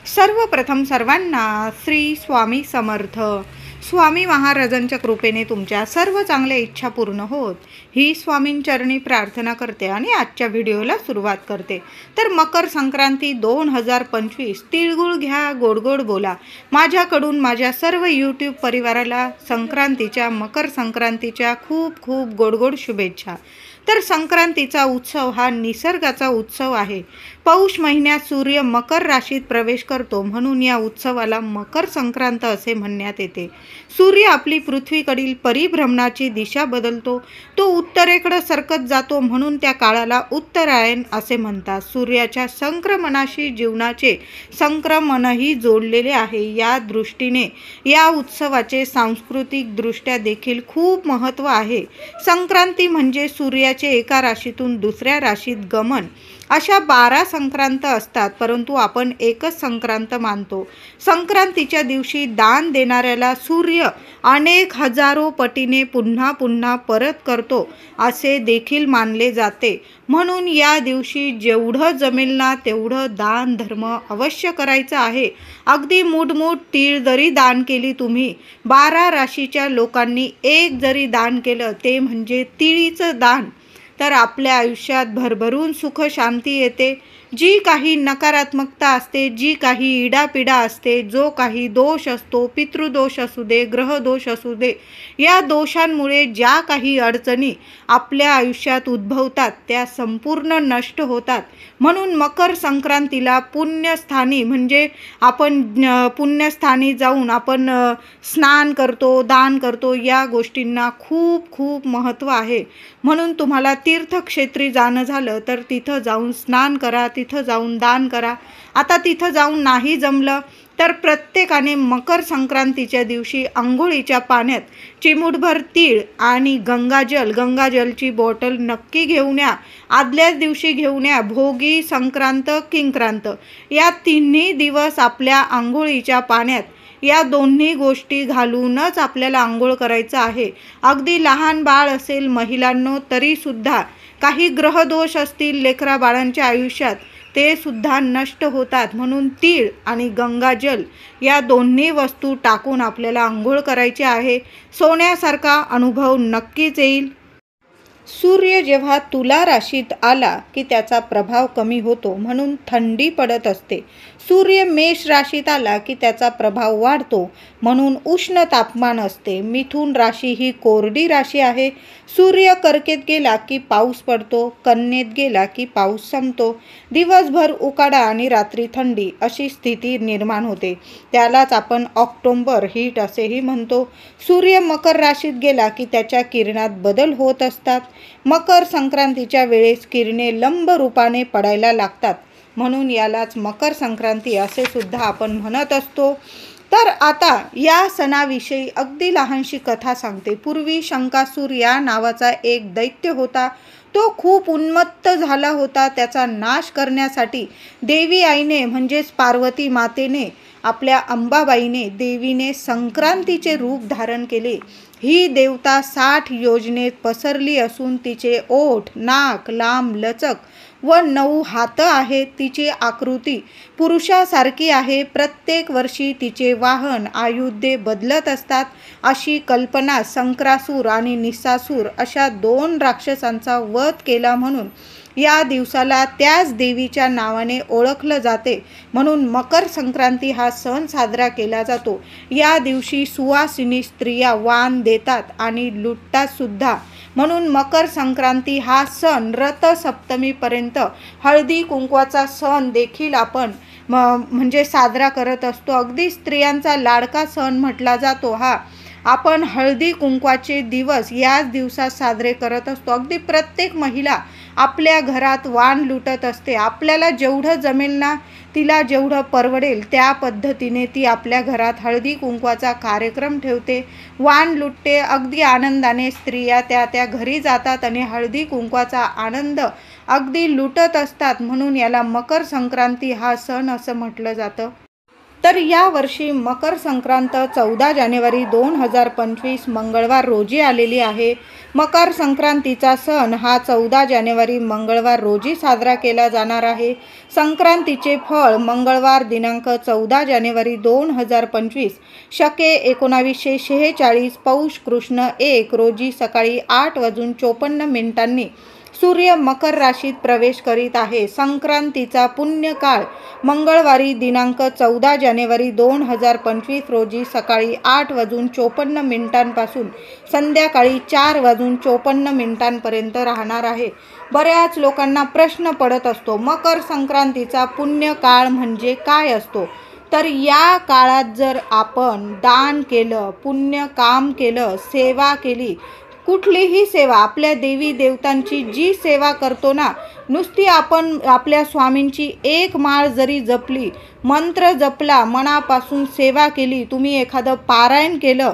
सर्वप्रथम सर्वांना श्री स्वामी समर्थ. स्वामी महाराजांच्या कृपेने तुमच्या सर्व चांगल्या इच्छा पूर्ण होत ही स्वामींचरणी प्रार्थना करते आणि आजच्या व्हिडिओला सुरुवात करते. तर मकर संक्रांती 2025 तिळगुळ घ्या, गोड गोड बोला. माझ्याकडून माझ्या सर्व यूट्यूब परिवाराला मकर संक्रांतीच्या खूप खूप गोड गोड शुभेच्छा. तर संक्रांतीचा उत्सव हा निसर्गाचा उत्सव आहे. पौष महिन्यात सूर्य मकर राशीत प्रवेश करतो, म्हणून या उत्सवाला मकर संक्रांत असे म्हणण्यात येते. सूर्य आपली पृथ्वीकडील परिभ्रमणाची दिशा बदलतो, तो उत्तरेकडे सरकत जातो, म्हणून त्या काळाला उत्तरायण असे म्हणतात. सूर्याच्या संक्रमणाशी जीवनाचे संक्रमणही जोडलेले आहे. या दृष्टीने या उत्सवाचे सांस्कृतिक दृष्ट्या देखील खूप महत्त्व आहे. संक्रांती म्हणजे सूर्याचे एका राशीतून दुसऱ्या राशीत गमन. अशा 12 संक्रांत असतात, परंतु आपण एकच संक्रांत मानतो. संक्रांतीच्या दिवशी दान देणाऱ्याला सूर्य अनेक हजारो पटीने पुन्हा पुन्हा परत करतो असे देखील मानले जाते. म्हणून या दिवशी जेवढं जमेल ना तेवढं दान धर्म अवश्य करायचं आहे. अगदी मूठ तीळ जरी दान केली तुम्ही, 12 राशीच्या लोकांनी एक जरी दान केलं, ते म्हणजे तिळीचं दान, तर आपल्या आयुष्यात भरभरून सुख शांती येते. जी काही नकारात्मकता असते, जी काही इडापिडा असते, जो काही दोष असतो, पितृदोष असू दे, ग्रहदोष असू दे, या दोषांमुळे ज्या काही अडचणी आपल्या आयुष्यात उद्भवतात त्या संपूर्ण नष्ट होतात. म्हणून मकर संक्रांतीला पुण्यस्थानी म्हणजे आपण पुण्यस्थानी जाऊन आपण स्नान करतो, दान करतो. या गोष्टींना खूप खूप महत्त्व आहे. म्हणून तुम्हाला तीर्थक्षेत्री जाणं झालं तर तिथं जाऊन स्नान करा, तिथं जाऊन दान करा. आता तिथं जाऊन नाही जमलं तर प्रत्येकाने मकर संक्रांतीच्या दिवशी अंघोळीच्या पाण्यात चिमूटभर तीळ आणि गंगाजलची बॉटल नक्की घेऊन या. आदल्याच दिवशी घेऊन या. भोगी, संक्रांत, किंक्रांत या तिन्ही दिवस आपल्या अंघोळीच्या पाण्यात या दोन्ही गोष्टी घालूनच आपल्याला आंघोळ करायचं आहे. अगदी लहान बाळ असेल महिलांनो तरीसुद्धा काही ग्रहदोष असतील लेकरा बाळांच्या आयुष्यात, ते सुद्धा नष्ट होतात. म्हणून तीळ आणि गंगाजल या दोन्ही वस्तू टाकून आपल्याला आंघोळ करायची आहे. सोन्यासारखा अनुभव नक्कीच येईल. सूर्य जेव्हा तुला राशीत आला की त्याचा प्रभाव कमी होतो, म्हणून थंडी पडत असते. सूर्य मेष राशीत आला की त्याचा प्रभाव वाढतो, म्हणून उष्ण तापमान असते. मिथुन राशी ही कोरडी राशी आहे. सूर्य कर्केत गेला की पाऊस पडतो, कन्येत गेला की पाऊस संपतो. दिवसभर उकाडा आणि रात्री थंडी अशी स्थिती निर्माण होते. त्यालाच आपण ऑक्टोबर हीट असेही म्हणतो. सूर्य मकर राशीत गेला की त्याच्या किरणात बदल होत असतात. मकर संक्रांतीच्या वेळेस किरणे लंब रूपाने पडायला लागतात, म्हणून यालाच मकर संक्रांती असे सुद्धा आपण म्हणत असतो. तर आता या सणाविषयी अगदी लहानशी कथा सांगते. पूर्वी शंकासूर या नावाचा एक दैत्य होता. तो खूप उन्मत्त झाला होता. त्याचा नाश करण्यासाठी देवी आईने म्हणजेच पार्वती मातेने, आपल्या अंबाबाईने, देवीने संक्रांतीचे रूप धारण केले. ही देवता 60 योजनेत पसरली असून तिचे ओठ, नाक लांब लचक व 9 हात आहेत. तिची आकृती पुरुषासारखी आहे. प्रत्येक वर्षी तिचे वाहन आयुधे बदलत असतात. अशी कल्पना संक्रासूर आणि निसासूर अशा 2 राक्षसांचा वध केला, म्हणून या दिवसाला त्याच देवीच्या नावाने ओळखलं जाते. म्हणून मकर संक्रांती हा सण साजरा केला जातो. या दिवशी सुवासिनी स्त्रिया वाण देतात आणि लुटतात सुद्धा. म्हणून मकर संक्रांती हा सण रथसप्तमीपर्यंत हळदी कुंकवाचा सण देखील आपण म्हणजे साजरा करत असतो. अगदी स्त्रियांचा लाडका सण म्हटला जातो हा. आपण हळदी कुंकवाचे दिवस याच दिवसात साजरे करत असतो. अगदी प्रत्येक महिला आपल्या घरात वाण लुटत असते. आपल्याला जेवढं जमेल ना, तिला जेवढं परवडेल त्या पद्धतीने ती आपल्या घरात हळदी कुंकवाचा कार्यक्रम ठेवते, वाण लुटते. अगदी आनंदाने स्त्रिया त्या घरी जातात आणि हळदी कुंकवाचा आनंद अगदी लुटत असतात. म्हणून याला मकर संक्रांती हा सण असं म्हटलं जातं. तर यावर्षी मकर संक्रांत 14 जानेवारी 2025 मंगळवार रोजी आलेली आहे. मकर संक्रांतीचा सण हा 14 जानेवारी मंगळवार रोजी साजरा केला जाणार आहे. संक्रांतीचे फळ मंगळवार दिनांक 14 जानेवारी 2025 शके 1946 पौष कृष्ण 1 रोजी सकाळी 8:54 सूर्य मकर राशीत प्रवेश करीत आहे. संक्रांतीचा पुण्यकाळ मंगळवारी दिनांक 14 जानेवारी 2025 रोजी सकाळी 8:54 पासून संध्याकाळी 4:54 राहणार आहे. बऱ्याच लोकांना प्रश्न पडत असतो, मकर संक्रांतीचा पुण्यकाळ म्हणजे काय असतो? तर या काळात जर आपण दान केलं, पुण्य काम केलं, सेवा केली, कुठलीही सेवा, आपल्या देवी देवतांची जी सेवा करतो ना, नुसती आपण आपल्या स्वामींची एक माळ जरी जपली, मंत्र जपला, मनापासून सेवा केली, तुम्ही एखादं पारायण केलं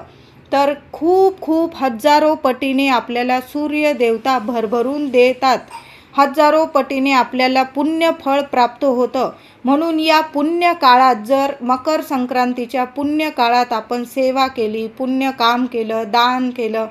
तर खूप खूप हजारो पटीने आपल्याला सूर्य देवता भरभरून देतात. हजारो पटीने आपल्याला पुण्य फळ प्राप्त होतं. म्हणून या पुण्य काळात जर मकर संक्रांतीच्या पुण्य काळात आपण सेवा केली, पुण्य काम केलं, दान केलं,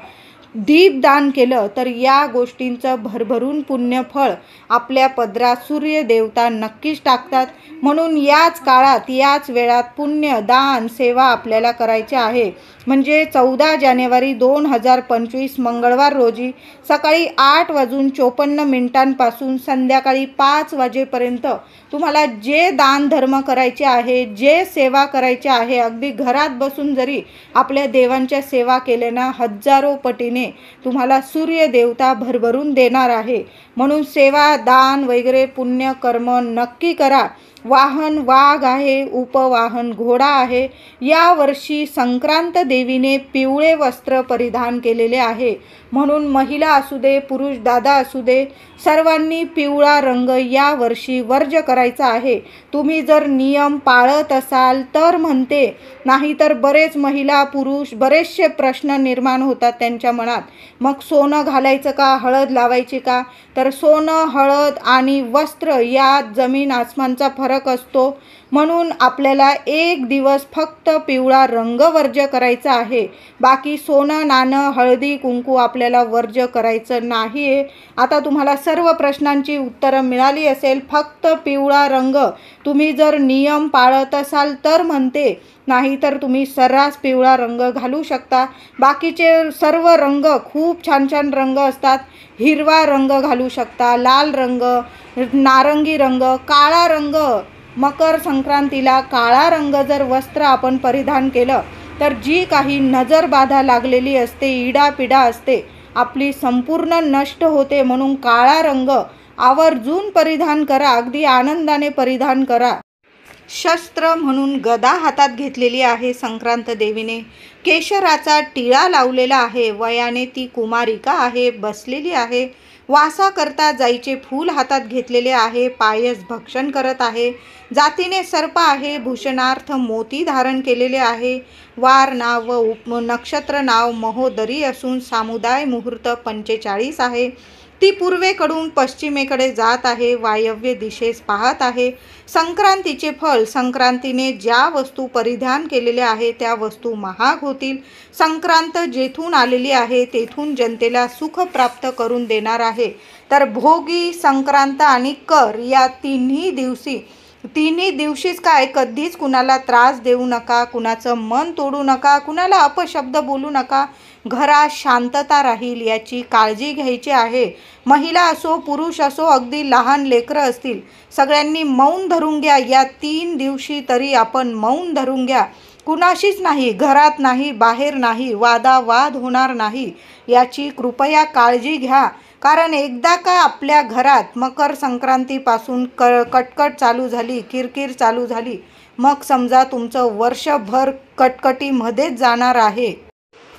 दीपदान केलं तर या गोष्टींचं भरभरून पुण्यफळ आपल्या पदरात सूर्य देवता नक्कीच टाकतात. म्हणून याच काळात, याच वेळात पुण्य दान सेवा आपल्याला करायचे आहे. म्हणजे 14 जानेवारी 2025 मंगळवार रोजी सकाळी 8:54 पासून संध्याकाळी 5 वाजेपर्यंत तुम्हाला जे दान धर्म करायचे आहे, जे सेवा करायचे आहे, अगदी घरात बसून जरी आपल्या देवांच्या सेवा केल्यानं हजारो पटीने तुम्हाला सूर्य देवता भरभरून देणार आहे. म्हणून सेवा दान वगैरे पुण्य कर्म नक्की करा. वाहन वाघ आहे, उपवाहन घोडा आहे. यावर्षी संक्रांत देवीने पिवळे वस्त्र परिधान केलेले आहे. म्हणून महिला असू दे, पुरुष दादा असू दे, सर्वांनी पिवळा रंग यावर्षी वर्ज्य करायचा आहे. तुम्ही जर नियम पाळत असाल तर म्हणते, नाहीतर बरेच महिला पुरुष बरेचसे प्रश्न निर्माण होतात त्यांच्या मनात. मग सोनं घालायचं का, हळद लावायची का? तर सोनं, हळद आणि वस्त्र यात जमीन आसमानचा फरक असतो. म्हणून आपल्याला एक दिवस फक्त पिवळा रंग वर्ज्य करायचा आहे. बाकी सोनं, नाणं, हळदी कुंकू आपल्याला वर्ज्य करायचं नाही आहे. आता तुम्हाला सर्व प्रश्नांची उत्तरं मिळाली असेल. फक्त पिवळा रंग तुम्ही जर नियम पाळत असाल तर म्हणते, नाहीतर तुम्ही सर्रास पिवळा रंग घालू शकता. बाकीचे सर्व रंग खूप छान छान रंग असतात. हिरवा रंग घालू शकता, लाल रंग, नारंगी रंग, काळा रंग. मकर संक्रांतीला काळा रंग जर वस्त्र आपण परिधान केलं तर जी काही नजरबाधा लागलेली असते, इडापिडा असते, आपली संपूर्ण नष्ट होते. म्हणून काळा रंग आवर्जून परिधान करा, अगदी आनंदाने परिधान करा. शस्त्र म्हणून गदा हातात घेतलेली आहे संक्रांत देवीने. केशराचा टिळा लावलेला आहे. वयाने ती कुमारिका आहे, बसलेली आहे. वासा करता जाईचे फूल हातात घेतलेले आहे. पायस भक्षण करत आहे. जातीने सर्प आहे. भूषणार्थ मोती धारण केलेले आहे. वार नाव व नक्षत्र नाव महोदरी असून सामुदाय मुहूर्त 45 आहे. ती पूर्वेकडून पश्चिमेकडे जात आहे. वायव्य दिशेस पाहत आहे. संक्रांतीचे फळ, संक्रांतीने ज्या वस्तू परिधान केलेल्या आहे त्या वस्तू महाग होतील. संक्रांत जेथून आलेली आहे तेथून जनतेला सुख प्राप्त करून देणार आहे. तर भोगी, संक्रांत आणि कर या तिन्ही दिवशीच काय, कधीच कुणाला त्रास देऊ नका, कुणाचं मन तोडू नका, कुणाला अपशब्द बोलू नका. घरात शांतता राहील याची काळजी घ्यायची आहे. महिला असो, पुरुष असो, अगदी लहान लेकरं असतील, सगळ्यांनी मौन धरून घ्या. या 3 दिवशी तरी आपण मौन धरून घ्या. कुणाशीच नाही, घरात नाही, बाहेर नाही, वादावाद होणार नाही याची कृपया काळजी घ्या. कारण एकदा का आपल्या घरात मकर संक्रांतीपासून कटकट चालू झाली, किरकिर चालू झाली, मग समजा तुमचं वर्षभर कटकटीमध्येच जाणार आहे.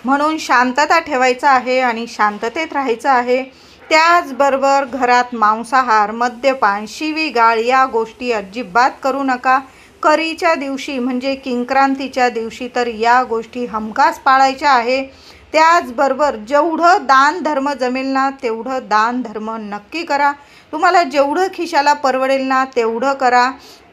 म्हणून शांतता ठेवायचं आहे आणि शांततेत राहायचं आहे. त्याचबरोबर घरात मांसाहार, मद्यपान, शिवीगाळ या गोष्टी अजिबात करू नका. करीच्या दिवशी म्हणजे किंक्रांतीच्या दिवशी तर या गोष्टी हमखास पाळायच्या आहे. त्याचबरोबर जेवढं दान धर्म जमेल ना तेवढं दान धर्म नक्की करा. तुम्हाला जेवढं खिशाला परवडेल ना तेवढं करा.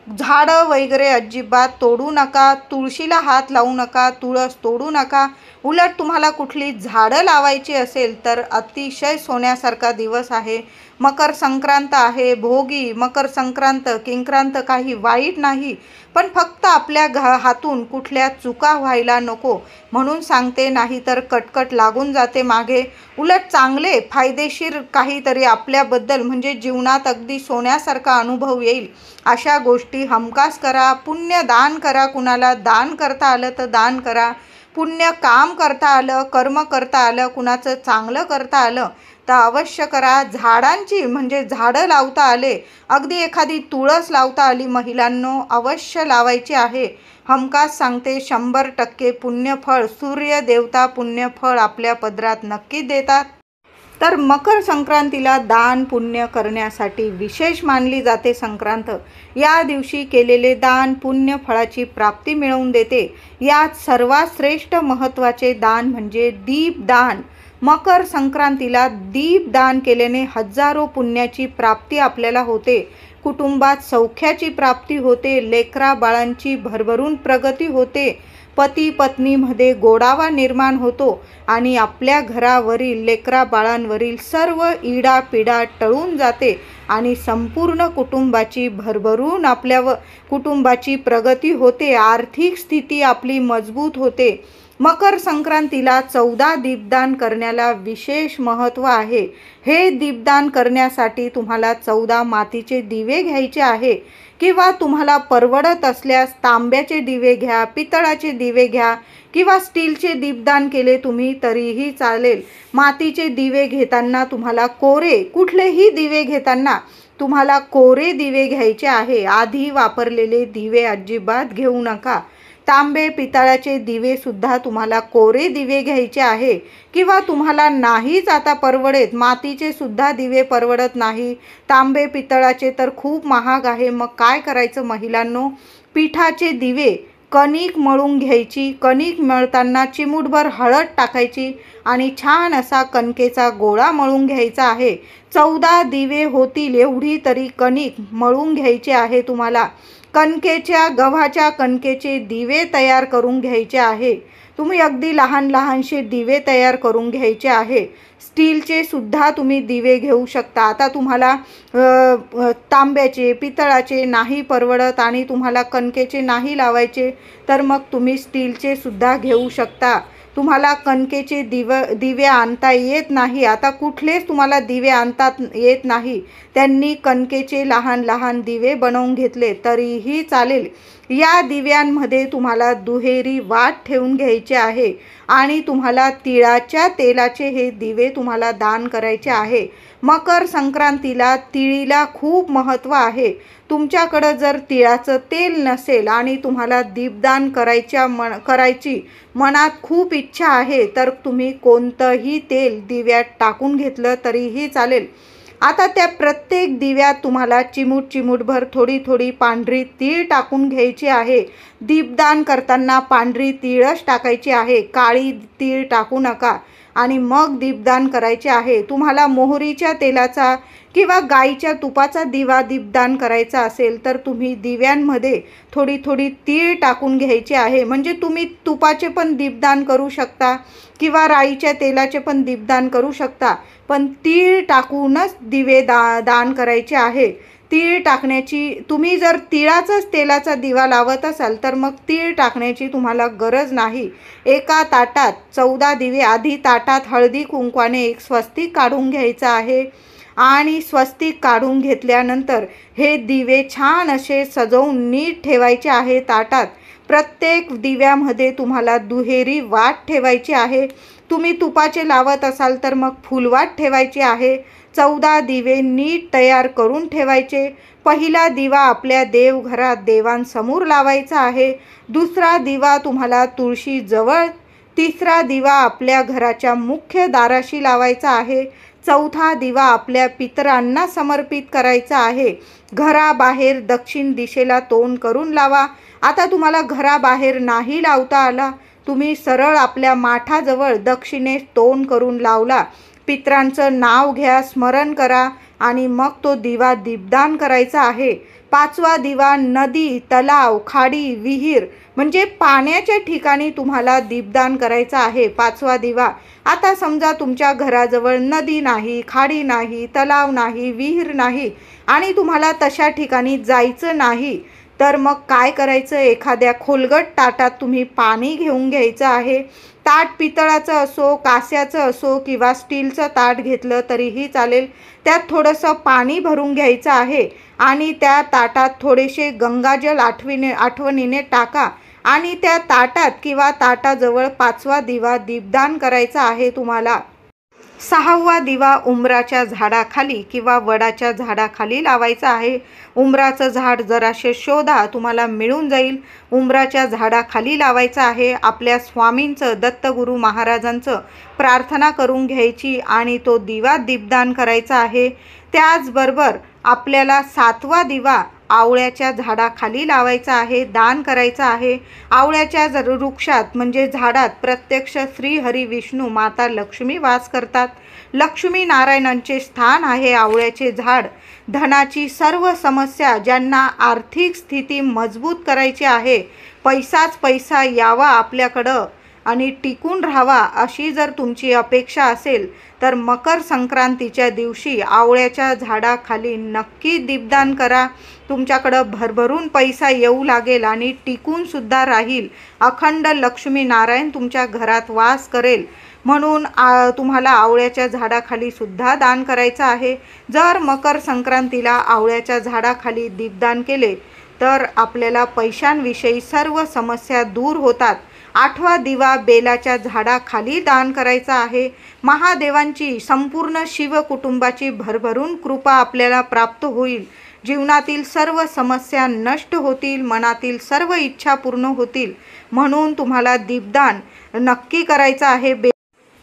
झाडं वगैरे अजिबात तोडू नका, तुळशीला हात लावू नका, तुळस तोडू नका. उलट तुम्हाला कुठली झाडं लावायची असेल तर अतिशय सोन्यासारखा दिवस आहे. मकर संक्रांत आहे, भोगी, मकर संक्रांत, किंक्रांत काही वाईट नाही, पण फक्त आपल्या हातून कुठल्या चुका व्हायला नको म्हणून सांगते, नाही तर कटकट लागून जाते मागे. उलट चांगले फायदेशीर काहीतरी आपल्याबद्दल म्हणजे जीवनात अगदी सोन्यासारखा अनुभव येईल अशा गोष्टी हमखास करा. पुण्य दान करा, कुणाला दान करता आलं तर दान करा. पुण्य काम करता आलं, कर्म करता आलं, कुणाचं चांगलं करता आलं तर अवश्य करा. झाडांची म्हणजे झाडं लावता आले, अगदी एखादी तुळस लावता आली महिलांनो, अवश्य लावायची आहे. हमखास सांगते, 100% पुण्यफळ, सूर्यदेवता पुण्यफळ आपल्या पदरात नक्की देतात. तर मकर संक्रांतीला दान पुण्य करण्यासाठी विशेष मानली जाते संक्रांत. या दिवशी केलेले दान पुण्य फळाची प्राप्ती मिळवून देते. यात सर्वात श्रेष्ठ महत्त्वाचे दान म्हणजे दीपदान. मकर संक्रांतीला दीपदान केल्याने हजारो पुण्याची प्राप्ती आपल्याला होते. कुटुंबात सौख्याची प्राप्ती होते, लेकरा बाळांची भरभरून प्रगती होते, पती पत्नीमध्ये गोडावा निर्माण होतो आणि आपल्या घरावरील लेकरा बाळांवरील सर्व इडापिडा टळून जाते आणि संपूर्ण कुटुंबाची भरभरून कुटुंबाची प्रगती होते. आर्थिक स्थिती आपली मजबूत होते. मकर संक्रांतीला 14 दीपदान करण्याला विशेष महत्त्व आहे. हे दीपदान करण्यासाठी तुम्हाला 14 मातीचे दिवे घ्यायचे आहे किंवा तुम्हाला परवडत असल्यास तांब्याचे दिवे घ्या, पितळाचे दिवे घ्या किंवा स्टीलचे दीपदान केले तुम्ही तरीही चालेल. मातीचे दिवे घेताना तुम्हाला कुठलेही दिवे घेताना तुम्हाला कोरे दिवे घ्यायचे आहे. आधी वापरलेले दिवे अजिबात घेऊ नका. तांबे पितळाचे दिवे सुद्धा तुम्हाला कोरे दिवे घ्यायचे आहे किंवा तुम्हाला नाहीच आता परवडेत, मातीचे सुद्धा दिवे परवडत नाही, तांबे पितळाचे तर खूप महाग आहे, मग काय करायचं महिलांनो? पिठाचे दिवे, कणिक मळून घ्यायची, कणिक मळताना चिमूटभर हळद टाकायची आणि छान असा कणकेचा गोळा मळून घ्यायचा आहे. 14 दिवे होतील एवढी तरी कणिक मळून घ्यायची आहे तुम्हाला. गव्हाच्या कणकेचे दिवे तयार करून घ्यायचे आहे. तुम्ही अगदी लहान लहानसे दिवे तयार करून घ्यायचे आहे. स्टीलचे सुद्धा तुम्ही दिवे घेऊ शकता. आता तुम्हाला तांब्याचे पितळाचे नाही परवडत आणि तुम्हाला कणकेचे नाही लावायचे तर मग तुम्ही स्टीलचे सुद्धा घेऊ शकता. तुम्हाला कणकेचे दिवे आणता येत नाही, आता कुठलेच तुम्हाला दिवे आणता येत नाही, त्यांनी कणकेचे लहान लहान दिवे बनवून घेतले तरीही चालेल. या दिव्यांमध्ये तुम्हाला दुहेरी वात ठेवून घ्यायचे आहे आणि तुम्हाला तिळाच्या तेलाचे हे दिवे तुम्हाला दान करायचे आहे. मकर संक्रांतीला तिळीला खूप महत्त्व आहे. तुमच्याकडं जर तिळाचं तेल नसेल आणि तुम्हाला दीपदान करायची मनात खूप इच्छा आहे तर तुम्ही कोणतंही तेल दिव्यात टाकून घेतलं तरीही चालेल. आता त्या प्रत्येक दिव्यात तुम्हाला चिमूटभर थोडी थोडी पांढरी तीळ टाकून घ्यायची आहे. दीपदान करताना पांढरी तीळच टाकायची आहे, काळी तीळ टाकू नका आणि मग दीपदान करायचे आहे. तुम्हाला मोहरीच्या तेलाचा किंवा गाईच्या तुपाचा दिवा दीपदान करायचा असेल तर तुम्ही दिव्यांमध्ये थोडी थोडी तीळ टाकून घ्यायची आहे. म्हणजे तुम्ही तुपाचे पण दीपदान करू शकता किंवा राईच्या तेलाचे पण दीपदान करू शकता, पण तीळ टाकूनच दिवे दान करायचे आहे. तीळ टाकण्याची, तुम्ही जर तिळाचाच तेलाचा दिवा लावत असाल तर मग तीळ टाकण्याची तुम्हाला गरज नाही. एका ताटात 14 दिवे, आधी ताटात हळदी कुंकवाने एक स्वस्तिक काढून घ्यायचं आहे आणि स्वस्तिक काढून घेतल्यानंतर हे दिवे छान असे सजवून नीट ठेवायचे आहे ताटात. प्रत्येक दिव्यामध्ये तुम्हाला दुहेरी वात ठेवायची आहे. तुम्ही तुपाचे लावत असाल तर मग फुलवात ठेवायची आहे. 14 दिवे नीट तयार करून ठेवायचे. पहिला दिवा आपल्या देवघरात देवांसमोर लावायचा आहे. दुसरा दिवा तुम्हाला तुळशीजवळ, तिसरा दिवा आपल्या घराच्या मुख्य दाराशी लावायचा आहे. चौथा दिवा आपल्या पितरांना समर्पित करायचा आहे. घराबाहेर दक्षिण दिशेला तोंड करून लावा. आता तुम्हाला घराबाहेर नाही लावता आला, तुम्ही सरळ आपल्या माठाजवळ दक्षिणेस तोंड करून लावला. पितरांचं नाव घ्या, स्मरण करा आणि मग तो दिवा दीपदान करायचा आहे. 5वा दिवा नदी, तलाव, खाडी, विहीर म्हणजे पाण्याच्या ठिकाणी तुम्हाला दीपदान करायचा आहे. 5वा दिवा. आता समजा तुमच्या घराजवळ नदी नाही, खाडी नाही, तलाव नाही, विहीर नाही आणि तुम्हाला तशा ठिकाणी जायचं नाही, तर मग काय करायचं? एखाद्या खोलगट ताटात तुम्ही पाणी घेऊन घ्यायचं आहे. ताट पितळाचं असो, कास्याचं असो किंवा स्टीलचं ताट घेतलं तरीही चालेल. त्यात थोडंसं पाणी भरून घ्यायचं आहे आणि त्या ताटात थोडेसे गंगाजल आठवणीने टाका आणि त्या ताटात किंवा ताटाजवळ 5वा दिवा दीपदान करायचा आहे तुम्हाला. 6वा दिवा उंबराच्या झाडाखाली किंवा वडाच्या झाडाखाली लावायचा आहे. उंबराचं झाड जराशे शोधा, तुम्हाला मिळून जाईल. उंबराच्या झाडाखाली लावायचं आहे. आपल्या स्वामींचं, दत्तगुरू महाराजांचं प्रार्थना करून घ्यायची आणि तो दिवा दीपदान करायचा आहे. त्याचबरोबर आपल्याला 7वा दिवा आवळ्याच्या झाडाखाली लावायचा आहे, दान करायचा आहे. आवळ्याच्या वृक्षात म्हणजे झाडात प्रत्यक्ष श्री हरी विष्णू माता लक्ष्मी वास करतात. लक्ष्मी नारायणांचे स्थान आहे आवळ्याचे झाड. धनाची सर्व समस्या, ज्यांना आर्थिक स्थिती मजबूत करायची आहे, पैसाच पैसा यावा आपल्याकडं आणि टिकून राहावा अशी जर तुमची अपेक्षा असेल तर मकर संक्रांतीच्या दिवशी आवळ्याच्या झाडाखाली नक्की दीपदान करा. तुमच्याकडं भरभरून पैसा येऊ लागेल आणि टिकून सुद्धा राहील. अखंड लक्ष्मी नारायण तुमच्या घरात वास करेल. म्हणून तुम्हाला आवळ्याच्या झाडाखाली सुद्धा दान करायचं आहे. जर मकर संक्रांतीला आवळ्याच्या झाडाखाली दीपदान केले तर आपल्याला पैशांविषयी सर्व समस्या दूर होतात. 8वा दिवा बेलाच्या झाडाखाली दान करायचा आहे. महादेवांची, संपूर्ण शिव कुटुंबाची भरभरून कृपा आपल्याला प्राप्त होईल. जीवनातील सर्व समस्या नष्ट होतील, मनातील सर्व इच्छा पूर्ण होतील. म्हणून तुम्हाला दीपदान नक्की करायचं आहे.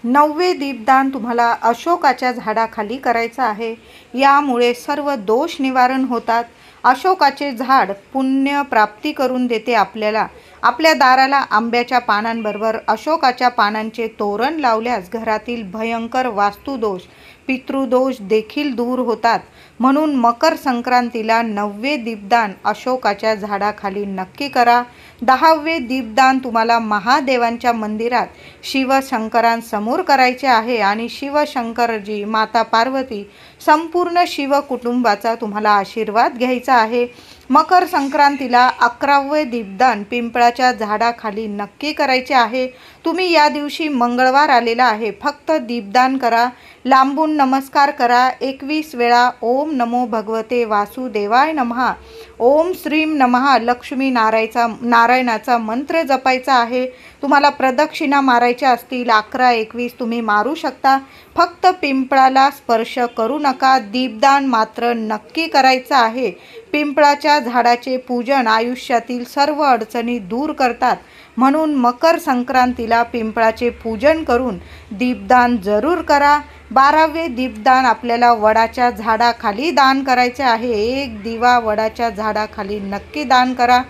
9वे दीपदान तुम्हाला अशोकाच्या झाडाखाली करायचं आहे. यामुळे सर्व दोष निवारण होतात. अशोकाचे झाड पुण्य प्राप्ती करून देते आपल्याला. आपल्या दाराला आंब्याच्या पानांबरोबर अशोकाच्या पानांचे तोरण लावल्यास घरातील भयंकर वास्तुदोष, पितृदोष देखील दूर होतात. म्हणून मकर संक्रांतीला 9वे दीपदान अशोकाच्या झाडाखाली नक्की करा. 10वे दीपदान तुम्हाला महादेवांच्या मंदिरात शिवशंकरांसमोर करायचे आहे आणि शिवशंकरजी, माता पार्वती, संपूर्ण शिव कुटुंबाचा तुम्हाला आशीर्वाद घ्यायचा आहे. मकर संक्रांतीला 11वे दीपदान पिंपळाच्या झाडाखाली नक्की करायचे आहे. तुम्ही या दिवशी मंगळवार आलेला आहे, फक्त दीपदान करा. लांबून नमस्कार करा. 21 वेळा ओम नमो भगवते वासुदेवाय नमः, ओम श्रीम नमः लक्ष्मी नारायणाचा मंत्र जपायचा आहे. तुम्हाला प्रदक्षिणा मारायच्या असतील 11-21 तुम्ही मारू शकता. फक्त पिंपळाला स्पर्श करू नका. दीपदान मात्र नक्की करायचं आहे. पिंपळाच्या झाडाचे पूजन आयुष्यातील सर्व अडचणी दूर करतात. म्हणून मकर संक्रांतीला पिंपळाचे पूजन करून दीपदान जरूर करा. 12वे दीपदान आपल्याला वडाच्या झाडाखाली दान करायचे आहे. 1 दिवा वडाच्या झाडाखाली नक्की दान करा.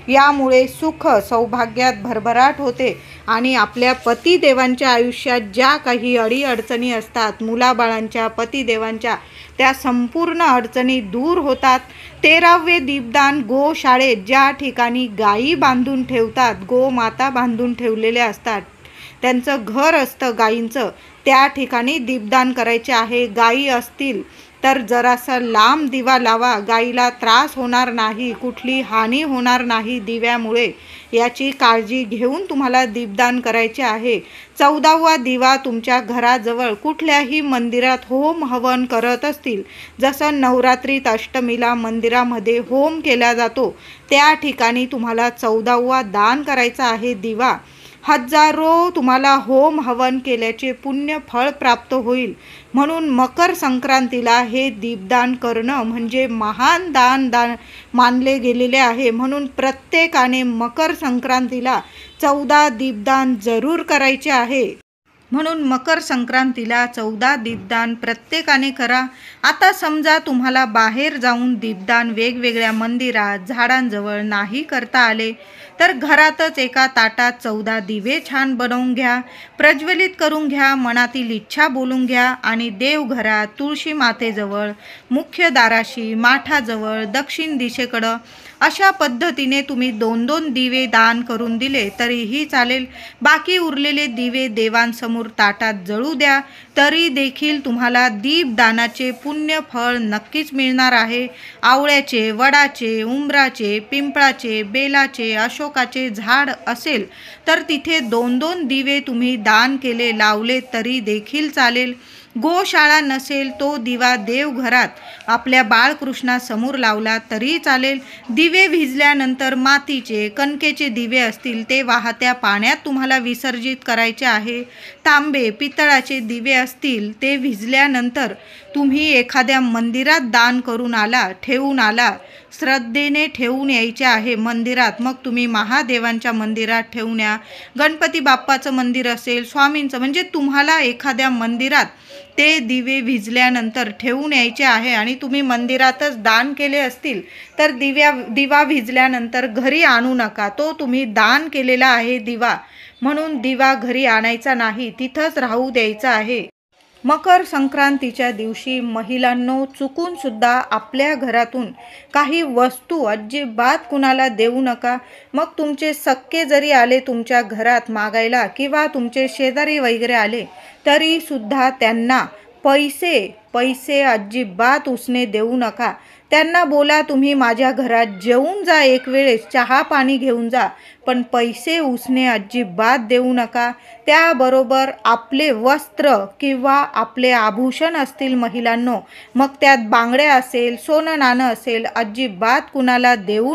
यामुळे सुख सौभाग्यात भरभराट होते आणि आपल्या पतिदेवांच्या आयुष्यात ज्या काही अडीअडचणी असतात, मुलाबाळांच्या, पतिदेवांच्या, त्या संपूर्ण अडचणी दूर होतात. 13वे दीपदान गोशाळेत, ज्या ठिकाणी गायी बांधून ठेवतात, गोमाता बांधून ठेवलेल्या असतात, त्यांचं घर असतं गायींचं, त्या ठिकाणी दीपदान करायचे आहे. गायी असतील तर जरासा लांब दिवा लावा. गायीला त्रास होणार नाही, कुठली हानी होणार नाही दिव्यामुळे, याची काळजी घेऊन तुम्हाला दीपदान करायचे आहे. 14वा दिवा तुमच्या घराजवळ कुठल्याही मंदिरात होम हवन करत असतील, जसं नवरात्रीत अष्टमीला मंदिरामध्ये होम केला जातो, त्या ठिकाणी तुम्हाला 14वा दान करायचा आहे दिवा. हजारो तुम्हाला होम हवन केल्याचे पुण्य फळ प्राप्त होईल. म्हणून मकर संक्रांतीला हे दीपदान करणं म्हणजे महान दान मानले गेलेले आहे. म्हणून प्रत्येकाने मकर संक्रांतीला 14 दीपदान जरूर करायचे आहे. म्हणून मकर संक्रांतीला 14 दीपदान प्रत्येकाने करा. आता समजा तुम्हाला बाहेर जाऊन दीपदान वेगवेगळ्या मंदिरात, झाडांजवळ नाही करता आले, तर घरातच एका ताटात 14 दिवे छान बनवून घ्या, प्रज्वलित करून घ्या, मनातील इच्छा बोलून घ्या आणि देवघरात, तुळशी मातेजवळ, मुख्य दाराशी, माठाजवळ, दक्षिण दिशेकडं अशा पद्धतीने तुम्ही 2-2 दिवे दान करून दिले तरीही चालेल. बाकी उरलेले दिवे देवांसमोर ताटात जळू द्या, तरी देखील तुम्हाला दीपदानाचे पुण्य फळ नक्कीच मिळणार आहे. आवळ्याचे, वडाचे, उंबराचे, पिंपळाचे, बेलाचे, अशोकाचे झाड असेल तर तिथे 2-2 दिवे तुम्ही दान केले, लावले तरी देखील चालेल. गोशाळा नसेल तो दिवा देवघरात आपल्या बाळकृष्णासमोर लावला तरी चालेल. दिवे भिजल्यानंतर मातीचे, कणकेचे दिवे असतील ते वाहत्या पाण्यात तुम्हाला विसर्जित करायचे आहे. तांबे, पितळाचे दिवे असतील ते भिजल्यानंतर तुम्ही एखाद्या मंदिरात दान करून आला, ठेवून आला, श्रद्धेने ठेवून यायचे आहे मंदिरात. मग तुम्ही महादेवांच्या मंदिरात ठेवून या, गणपती बाप्पाचं मंदिर असेल, स्वामींचं, म्हणजे तुम्हाला एखाद्या मंदिरात ते दिवे भिजल्यानंतर ठेवून यायचे आहे. आणि तुम्ही मंदिरातच दान केले असतील तर दिवा भिजल्यानंतर घरी आणू नका. तो तुम्ही दान केलेला आहे दिवा, म्हणून दिवा घरी आणायचा नाही, तिथंच राहू द्यायचा आहे. मकर संक्रांतीच्या दिवशी महिलांनो, चुकून सुद्धा आपल्या घरातून काही वस्तू अजिबात कुणाला देऊ नका. मग तुमचे सख्खे जरी आले तुमच्या घरात मागायला किंवा तुमचे शेजारी वगैरे आले तरी सुद्धा त्यांना पैसे अजिबात उसने देऊ नका. त्यांना बोला तुम्ही माझ्या घरात जेवून जा, एक वेळेस चहा पाणी घेऊन जा, पण पैसे उसने अजिबात देऊ नका. त्याबरोबर आपले वस्त्र किंवा आपले आभूषण असतील महिलांनो, मग त्यात बांगड्या असेल, सोनं नाणं असेल, अजिबात कुणाला देऊ